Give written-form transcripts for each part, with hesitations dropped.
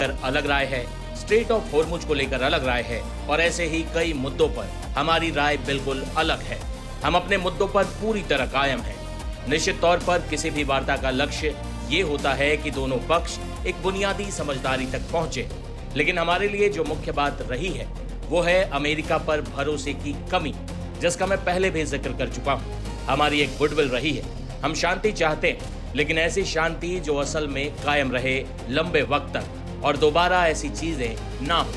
अलग राय है, straight of Hormuz को लेकर अलग राय है और ऐसे ही कई मुद्दों पर हमारी राय बिल्कुल अलग है। हम अपने मुद्दों पर पूरी तरह कायम हैं। निश्चित तौर पर किसी भी वार्ता का लक्ष्य ये होता है कि दोनों पक्ष एक बुनियादी समझदारी तक पहुंचे, लेकिन हमारे लिए जो मुख्य बात रही है वो है अमेरिका पर भरोसे की कमी, जिसका मैं पहले भी जिक्र कर चुका हूं। हमारी एक गुडविल रही है, हम शांति चाहते हैं, लेकिन ऐसी शांति जो असल में कायम रहे लंबे वक्त तक और दोबारा ऐसी चीजें ना हो।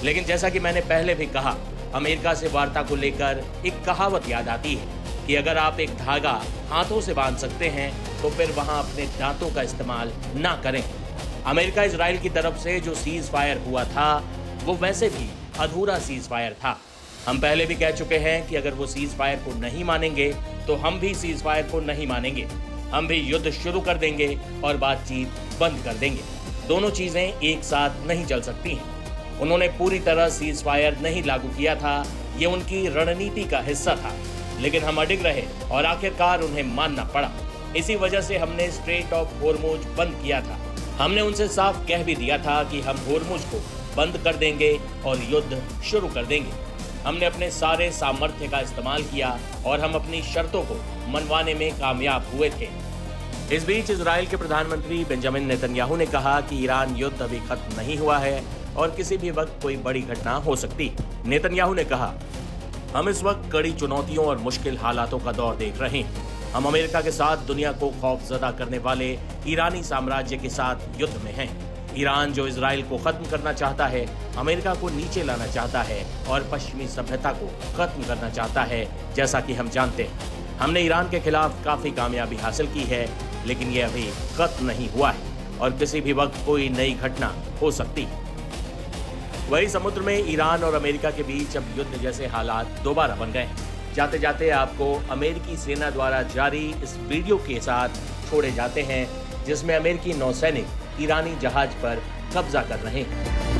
लेकिन जैसा कि मैंने पहले भी कहा, अमेरिका से वार्ता को लेकर एक कहावत याद आती है कि अगर आप एक धागा हाथों से बांध सकते हैं तो फिर वहां अपने दांतों का इस्तेमाल ना करें। अमेरिका इजराइल की तरफ से जो सीज फायर हुआ था वो वैसे भी अधूरा सीज फायर था। हम पहले भी कह चुके हैं कि अगर वो सीज फायर को नहीं मानेंगे तो हम भी सीज फायर को नहीं मानेंगे। हम भी युद्ध शुरू कर देंगे और बातचीत बंद कर देंगे। दोनों चीजें एक साथ नहीं चल सकती हैं। उन्होंने पूरी तरह सीज फायर नहीं लागू किया था, ये उनकी रणनीति का हिस्सा था, लेकिन हम अडिग रहे और आखिरकार उन्हें मानना पड़ा। इसी वजह से हमने स्ट्रेट ऑफ होर्मुज बंद किया था। हमने उनसे साफ कह भी दिया था कि हम होर्मुज को बंद कर देंगे और युद्ध शुरू कर देंगे। हमने अपने सारे सामर्थ्य का इस्तेमाल किया और हम अपनी शर्तों को मनवाने में कामयाब हुए थे। इस बीच इजराइल के प्रधानमंत्री बेंजामिन नेतन्याहू ने कहा कि ईरान युद्ध अभी खत्म नहीं हुआ है और किसी भी वक्त कोई बड़ी घटना हो सकती है। नेतन्याहू ने कहा, हम इस वक्त कड़ी चुनौतियों और मुश्किल हालातों का दौर देख रहे हैं। हम अमेरिका के साथ दुनिया को खौफजदा करने वाले ईरानी साम्राज्य के साथ युद्ध में हैं। ईरान जो इजराइल को खत्म करना चाहता है, अमेरिका को नीचे लाना चाहता है और पश्चिमी सभ्यता को खत्म करना चाहता है। जैसा कि हम जानते हैं, हमने ईरान के खिलाफ काफी कामयाबी हासिल की है, लेकिन ये अभी खत्म नहीं हुआ है और किसी भी वक्त कोई नई घटना हो सकती है। वही समुद्र में ईरान और अमेरिका के बीच अब युद्ध जैसे हालात दोबारा बन गए हैं। जाते जाते आपको अमेरिकी सेना द्वारा जारी इस वीडियो के साथ छोड़े जाते हैं, जिसमें अमेरिकी नौसैनिक ईरानी जहाज पर कब्जा कर रहे हैं।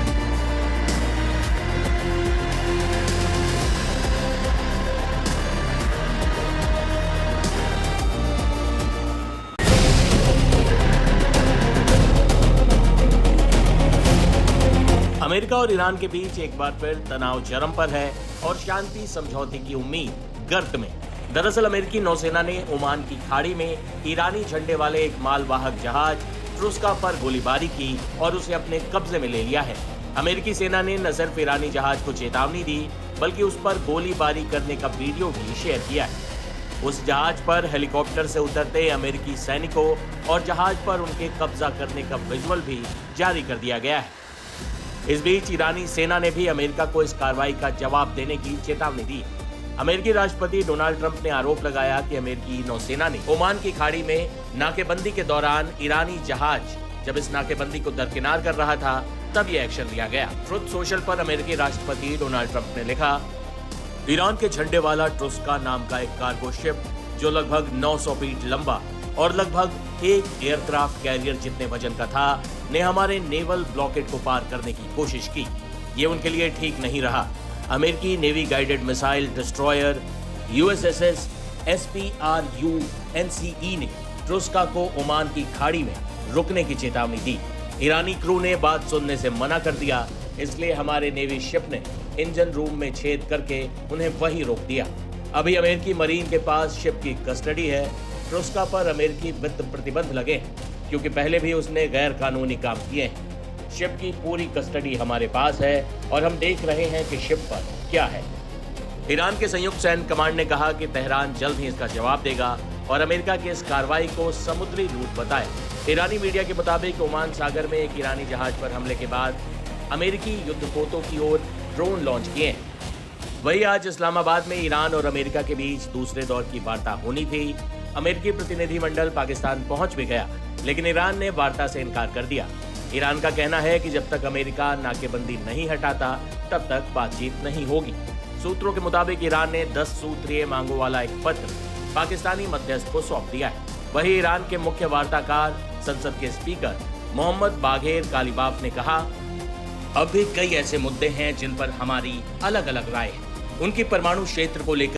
अमेरिका और ईरान के बीच एक बार फिर तनाव चरम पर है और शांति समझौते की उम्मीद गर्त में। दरअसल अमेरिकी नौसेना ने ओमान की खाड़ी में ईरानी झंडे वाले एक मालवाहक जहाज ट्रुस्का पर गोलीबारी की और उसे अपने कब्जे में ले लिया है। अमेरिकी सेना ने न सिर्फ ईरानी जहाज को चेतावनी दी, बल्कि उस पर गोलीबारी करने का वीडियो भी शेयर किया है। उस जहाज पर हेलीकॉप्टर से उतरते अमेरिकी सैनिकों और जहाज पर उनके कब्जा करने का विजुअल भी जारी कर दिया गया है। इस बीच ईरानी सेना ने भी अमेरिका को इस कार्रवाई का जवाब देने की चेतावनी दी। अमेरिकी राष्ट्रपति डोनाल्ड ट्रंप ने आरोप लगाया कि अमेरिकी नौसेना ने ओमान की खाड़ी में नाकेबंदी के दौरान ईरानी जहाज जब इस नाकेबंदी को दरकिनार कर रहा था तब ये एक्शन लिया गया। ट्रुथ सोशल पर अमेरिकी राष्ट्रपति डोनाल्ड ट्रंप ने लिखा, ईरान के झंडे वाला ट्रुस्का नाम का एक कार्गो शिप जो लगभग 900 फीट लंबा और लगभग एक एयरक्राफ्ट कैरियर जितने वजन का था, ने हमारे नेवल ब्लॉकेट को पार करने की कोशिश की। ये उनके लिए ठीक नहीं रहा। अमेरिकी navy guided missile destroyer USS SPRUNCE ने ट्रुस्का को ओमान की खाड़ी में रुकने की चेतावनी दी। ईरानी क्रू ने बात सुनने से मना कर दिया, इसलिए हमारे नेवी शिप ने इंजन रूम में छेद करके उन्हें वहीं रोक दिया। अभी अमेरिकी मरीन के पास शिप की कस्टडी है। ट्रुस्का पर अमेरिकी वित्त प्रतिबंध लगे हैं क्योंकि पहले भी उसने गैर कानूनी काम किए हैं। शिप की पूरी कस्टडी हमारे पास है और हम देख रहे हैं कि शिप पर क्या है। ईरान के संयुक्त सैन्य कमांड ने कहा कि तेहरान जल्द ही इसका जवाब देगा और अमेरिका की इस कार्रवाई को समुद्री लूट बताए। ईरानी मीडिया के मुताबिक ओमान सागर में एक ईरानी जहाज पर हमले के बाद अमेरिकी युद्धपोतों की ओर ड्रोन लॉन्च किए हैं। वही आज इस्लामाबाद में ईरान और अमेरिका के बीच दूसरे दौर की वार्ता होनी थी। अमेरिकी प्रतिनिधिमंडल पाकिस्तान पहुंच भी गया, लेकिन ईरान ने वार्ता से इनकार कर दिया। ईरान का कहना है कि जब तक अमेरिका नाकेबंदी नहीं हटाता तब तक बातचीत नहीं होगी। सूत्रों के मुताबिक ईरान ने 10 सूत्रीय मांगों वाला एक पत्र पाकिस्तानी मध्यस्थ को सौंप दिया है। वही ईरान के मुख्य वार्ताकार संसद के स्पीकर मोहम्मद बाघेर कालिबाफ ने कहा, अब भी कई ऐसे मुद्दे हैं जिन पर हमारी अलग अलग राय है। उनकी परमाणु क्षेत्र को लेकर